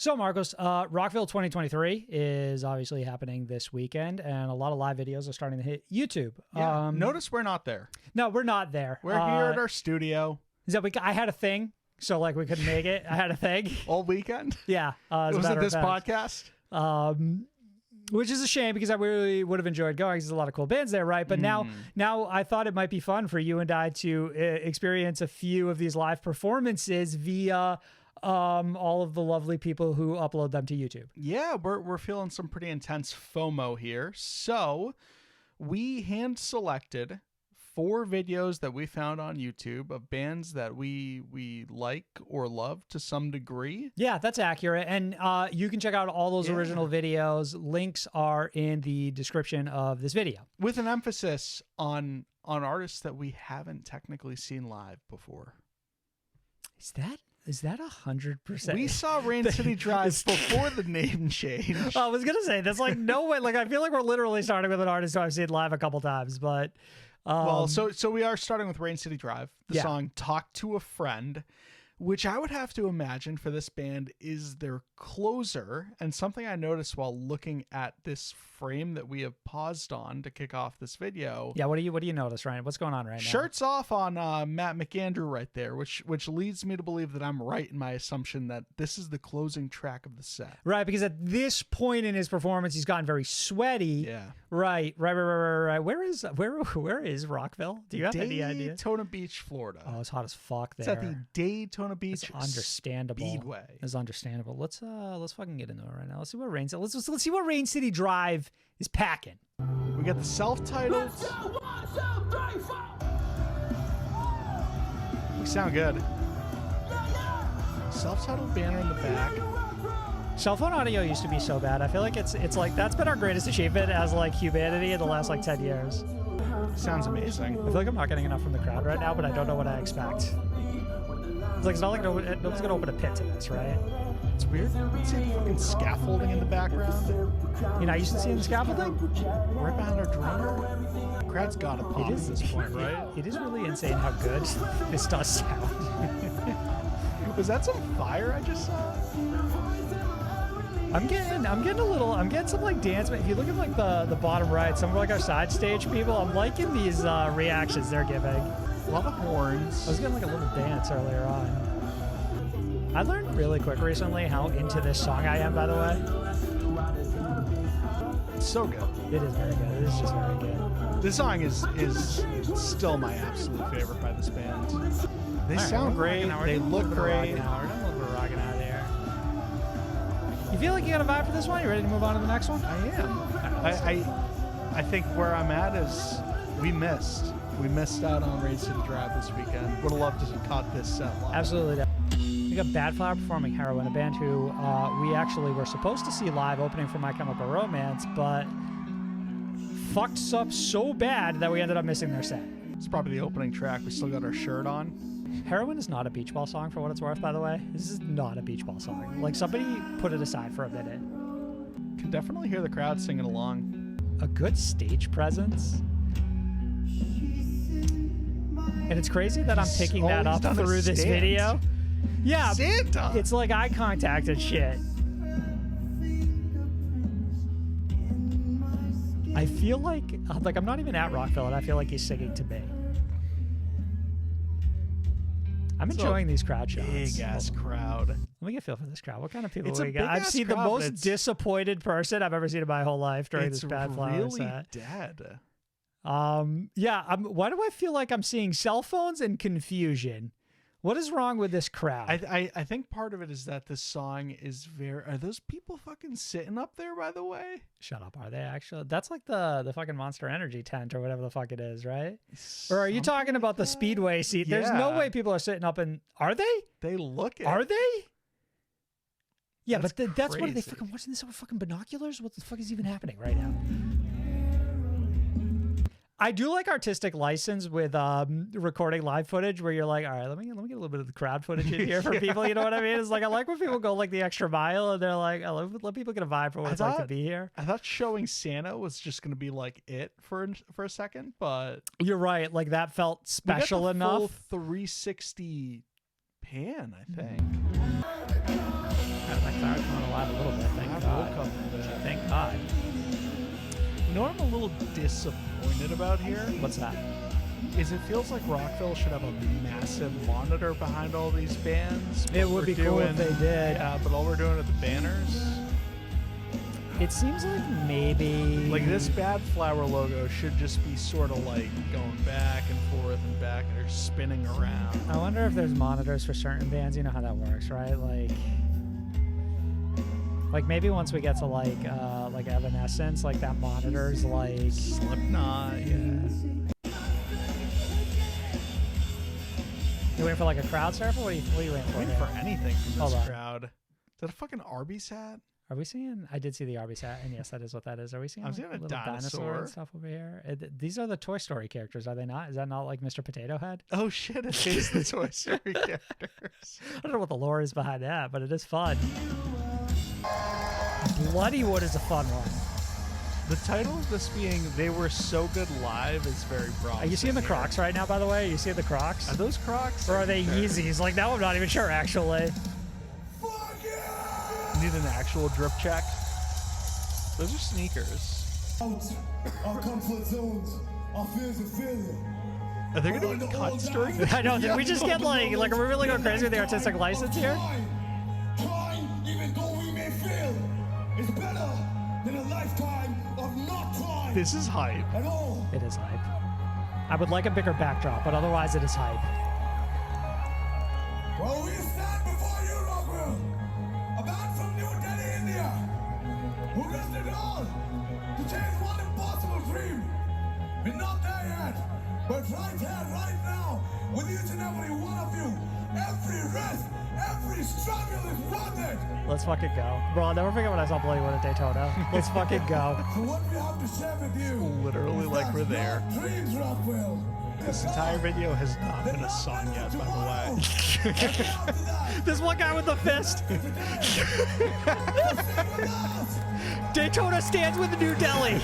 So, Marcos, Rockville 2023 is obviously happening this weekend, and a lot of live videos are starting to hit YouTube. Yeah. Notice we're not there. No, we're not there. We're here at our studio. Is that I had a thing, so like we couldn't make it. I had a thing all weekend. Yeah, was it this podcast? Which is a shame because I really would have enjoyed going. There's a lot of cool bands there, right? But now I thought it might be fun for you and I to experience a few of these live performances via all of the lovely people who upload them to YouTube. Yeah, we're feeling some pretty intense FOMO here. So we hand selected 4 videos that we found on YouTube of bands that we like or love to some degree. Yeah, that's accurate. And you can check out all those original videos. Links are in the description of this video. With an emphasis on artists that we haven't technically seen live before. Is that 100%? We saw Rain City Drive before the name change. I was gonna say that's like no way. Like I feel like we're literally starting with an artist who I've seen live a couple times, but well, so we are starting with Rain City Drive, the song "Talk to a Friend," which I would have to imagine for this band is their closer, and something I noticed while looking at this frame that we have paused on to kick off this video. Yeah, what do you notice, Ryan? What's going on right now? Shirts off on Matt McAndrew right there, which leads me to believe that I'm right in my assumption that this is the closing track of the set. Right, because at this point in his performance, he's gotten very sweaty. Yeah. Right. Where is Rockville? Do you have any idea? Daytona Beach, Florida. Oh, it's hot as fuck there. It's at the Daytona Beach understandable. Speedway. It's understandable. Let's fucking get into it right now. Let's see what let's see what Rain City Drive is packing. We got the self-titled. We sound good. Self-titled banner in the back. Cell phone audio used to be so bad. I feel like it's like that's been our greatest achievement as like humanity in the last like 10 years. Sounds amazing. I feel like I'm not getting enough from the crowd right now, but I don't know what I expect. It's like it's not like nobody's gonna open a pit to this, right? It's weird. See the fucking scaffolding in the background. You know, I used to see the scaffolding right behind our drummer. The crowd's gotta pop at this point, right? It is really insane how good this does sound. Was that some fire I just saw? I'm getting some like dance. If you look at like the bottom right, some of like our side stage people, I'm liking these reactions they're giving. A lot of horns. I was getting like a little dance earlier on. I learned really quick recently how into this song I am, by the way. It's so good. It is very good. It is just very good. This song is still my absolute favorite by this band. They sound great. They look great. We're done a little bit of rocking out here. You feel like you got a vibe for this one? You ready to move on to the next one? I am. I think where I'm at is we missed out on Rain City Drive this weekend. Would have loved to have caught this set live. Absolutely. We got Badflower performing Heroin, a band who we actually were supposed to see live opening for My Chemical Romance, but fucked up so bad that we ended up missing their set. It's probably the opening track. We still got our shirt on. Heroin is not a beach ball song for what it's worth, by the way. This is not a beach ball song. Like, somebody put it aside for a minute. Can definitely hear the crowd singing along. A good stage presence. And it's crazy that I'm picking that up through this video. Yeah, Santa. It's like eye contact and shit. I feel like I'm not even at Rockville, and I feel like he's singing to me. I'm enjoying these crowd shots. Big ass crowd. Let me get a feel for this crowd. What kind of people It's we got? I've seen the most disappointed person I've ever seen in my whole life during this Badflower set. It's really dead. Why do I feel like I'm seeing cell phones and confusion? What is wrong with this crowd? I think part of it is that this song is are those people fucking sitting up there, by the way? Shut up, are they actually? That's like the fucking Monster Energy tent or whatever the fuck it is, right? Or are you talking about the Speedway seat? Yeah. There's no way people are sitting up and... Are they? They look it. Are they? Yeah, that's but that's what, are they crazy. fucking watching this with fucking binoculars? What the fuck is even happening right now? I do like artistic license with recording live footage where you're like, all right, let me get a little bit of the crowd footage in here for people. You know what I mean? It's like I like when people go like the extra mile and they're like, let people get a vibe for what it's like to be here. I thought showing Santa was just gonna be like it for a second, but you're right. Like that felt special we got the enough. Full 360 pan, I think. That cloud coming little disappointed about here What's that? is it feels like Rockville should have a massive monitor behind all these bands. It would be cool if they did. Yeah, but all we're doing are the banners. It seems like maybe... Like this Badflower logo should just be sort of like going back and forth and back and they're spinning around. I wonder if there's monitors for certain bands. You know how that works, right? Like maybe once we get to like Evanescence, like that monitor's like... Slipknot, yeah. You waiting for like a crowd surfer? What are you waiting for? I'm waiting for anything from Hold this on. crowd. Is that a fucking Arby's hat? Are we seeing? I did see the Arby's hat, and yes, that is what that is. Are we seeing? I'm like, seeing a little dinosaur and stuff over here. These are the Toy Story characters, are they not? Is that not like Mr. Potato Head? Oh shit, it is the Toy Story characters. I don't know what the lore is behind that, but it is fun. Bloodywood is a fun one. The title of this being "They Were So Good Live" is very broad. Are you seeing the Crocs right now, by the way? Are you seeing the Crocs? Are those Crocs? Or are they Yeezys? Like, now I'm not even sure, actually. Need an actual drip check? Those are sneakers. Our comfort zones, our fears of failure. Are they going to be cuts during this? I know, did we just get like are we really going crazy with the artistic license here? Trying, even though we may fail, is better than a lifetime of not trying This is hype. at all. It is hype. I would like a bigger backdrop, but otherwise it is hype. Well, we stand before you, Rockville, a man from New Delhi, India, who risked it all to chase one impossible dream. We're not there yet, but right here, right now, with each and every one of you, every rest, every struggle is worth it. Let's fucking go. Bro, I'll never forget when I saw Bloodywood at Daytona. Let's fucking go. So what we have to share with you, Literally is like that we're there. your dreams, Rockville. This entire video has not been a song yet, by the way. This one guy with the fist. Daytona stands with New Delhi.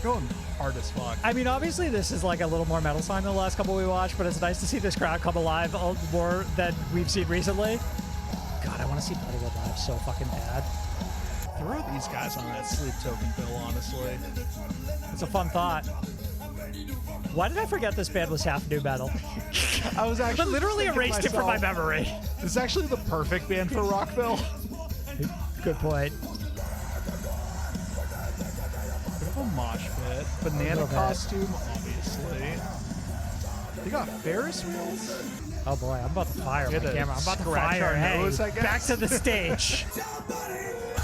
Going hard as fuck. I mean, obviously this is like a little more metal song than the last couple we watched, but it's nice to see this crowd come alive more than we've seen recently. God, I want to see Bloodywood live so fucking bad. Throw these guys on that sleep token bill, honestly. It's a fun thought. Why did I forget this band was half new metal? I was actually But literally thinking to erased it from my myself, memory. This is actually the perfect band for Rockville. Good point. Bit of a mosh pit. Banana little bit. costume, obviously. They got Ferris wheels? Oh boy, I'm about to fire my Get a camera. I'm about to scratch fire. our Hey, nose, I guess. back to the stage.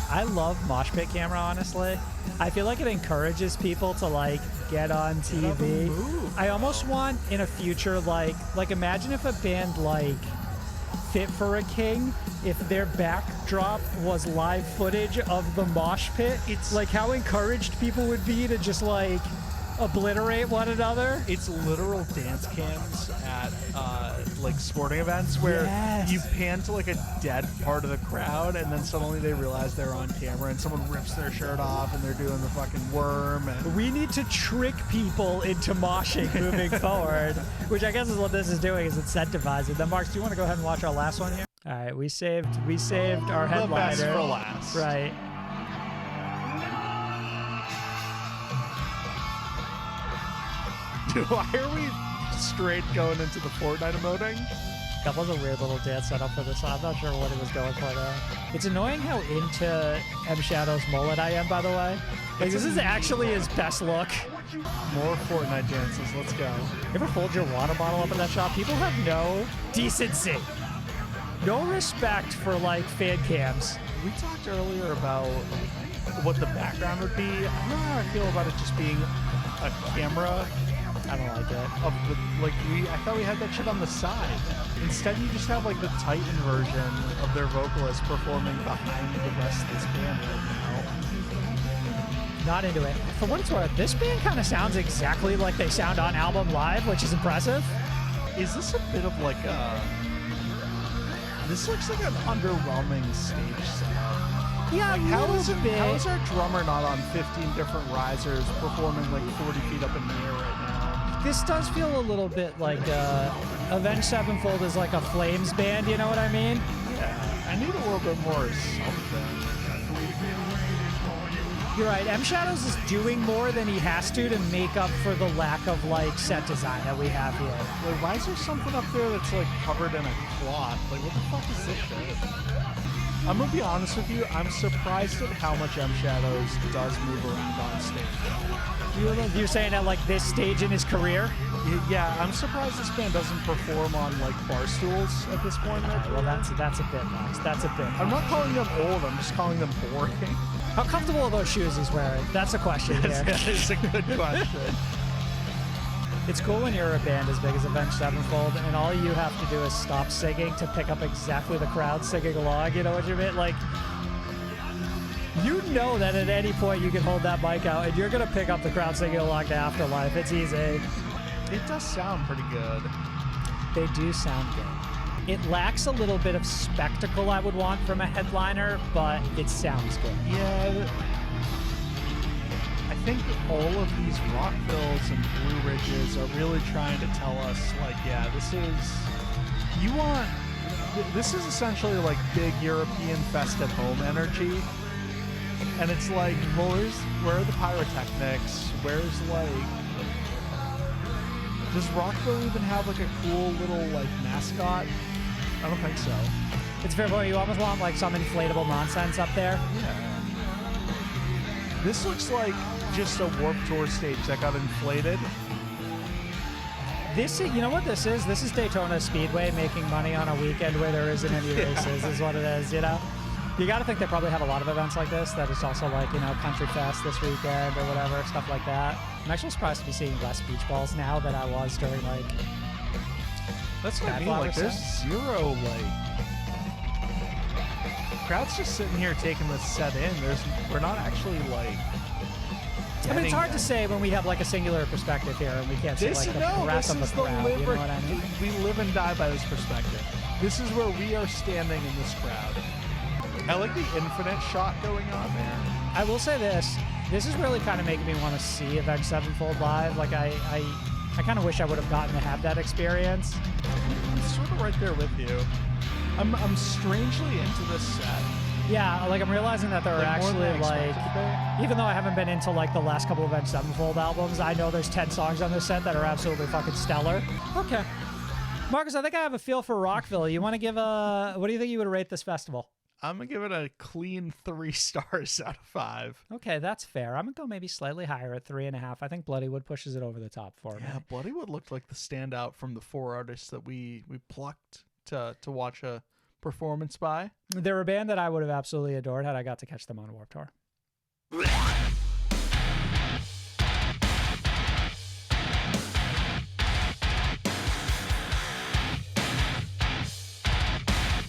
I love mosh pit camera, honestly. I feel like it encourages people to like get on TV. move. I almost want in a future like imagine if a band like Fit for a King, if their backdrop was live footage of the mosh pit. It's like how encouraged people would be to just like obliterate one another. It's literal dance cams at like sporting events where Yes. you pan to like a dead part of the crowd and then suddenly they realize they're on camera and someone rips their shirt off and they're doing the fucking worm and We need to trick people into moshing moving forward, which I guess is what this is doing, is incentivizing them. Marks, do you want to go ahead and watch our last one here? All right, we saved our the headliner. best for last. Right. Dude, why are we straight going into the Fortnite emoting? That was a weird little dance setup for this one. I'm not sure what he was going for there. It's annoying how into M Shadow's mullet I am, by the way. Like, this is actually his best look. More Fortnite dances, let's go. You ever hold your water bottle up in that shop? People have no decency. No respect for, like, fan cams. We talked earlier about what the background would be. I don't know how I feel about it just being a camera I don't like it. of the I thought we had that shit on the side. Instead you just have like the Titan version of their vocalist performing behind the rest of this band right Not into it. For what it's worth, this band kind of sounds exactly like they sound on album live, which is impressive. now. Is this a bit of like a this looks like an underwhelming stage setup. Yeah, Like a how little is bit. how is our drummer not on 15 different risers performing like 40 feet up in the air right now? This does feel a little bit like Avenged Sevenfold is like a Flames band, you know what I mean? Yeah, I need a little bit more something. You're right. M Shadows is doing more than he has to make up for the lack of like set design that we have here. Like, why is there something up there that's like covered in a cloth? Like, what the fuck is this shit? I'm gonna be honest with you. I'm surprised at how much M Shadows does move around on stage. You're saying at like this stage in his career? Yeah, I'm surprised this band doesn't perform on like bar stools at this point. Well, that's a bit much. That's a bit much. I'm not calling them old. I'm just calling them boring. How comfortable are those shoes he's wearing? That's a question here. That is a good question. It's cool when you're a band as big as Avenged Sevenfold, and all you have to do is stop singing to pick up exactly the crowd singing along. You know what you mean? Like, you know that at any point you can hold that mic out, and you're gonna pick up the crowd singing along to Afterlife. It's easy. It does sound pretty good. They do sound good. It lacks a little bit of spectacle I would want from a headliner, but it sounds good. Yeah. I think all of these Rockvilles and Blue Ridges are really trying to tell us, like, yeah, this is essentially like big European festive home energy. And it's like, well, where are the pyrotechnics? Where's like, does Rockville even have like a cool little like mascot? I don't think so. It's fair point. You almost want like some inflatable nonsense up there. Yeah. This looks like just a Warped Tour stage that got inflated. You know what this is? This is Daytona Speedway making money on a weekend where there isn't any races, is what it is, you know? You got to think they probably have a lot of events like this that is also like, you know, Country Fest this weekend or whatever, stuff like that. I'm actually surprised to be seeing less beach balls now than I was during like... That's what I mean, like there's zero like... Crowd's just sitting here taking this set in. We're not actually like... I mean, it's hard to say when we have like a singular perspective here and we can't see like the breadth of the crowd, you know what I mean? We live and die by this perspective. This is where we are standing in this crowd. I like the infinite shot going on there. I will say this is really kind of making me want to see Avenged Sevenfold live. Like I kind of wish I would have gotten to have that experience. I'm sort of right there with you. I'm strangely into this set. Yeah, like I'm realizing that there are actually like, even though I haven't been into like the last couple of Avenged Sevenfold albums, I know there's 10 songs on this set that are absolutely fucking stellar. Okay. Marcus, I think I have a feel for Rockville. You want to give what do you think you would rate this festival? I'm going to give it a clean 3 stars out of 5. Okay, that's fair. I'm going to go maybe slightly higher at 3.5. I think Bloodywood pushes it over the top for me. Yeah, Bloodywood looked like the standout from the 4 artists that we plucked to watch a performance by. They're a band that I would have absolutely adored had I got to catch them on a Warped Tour.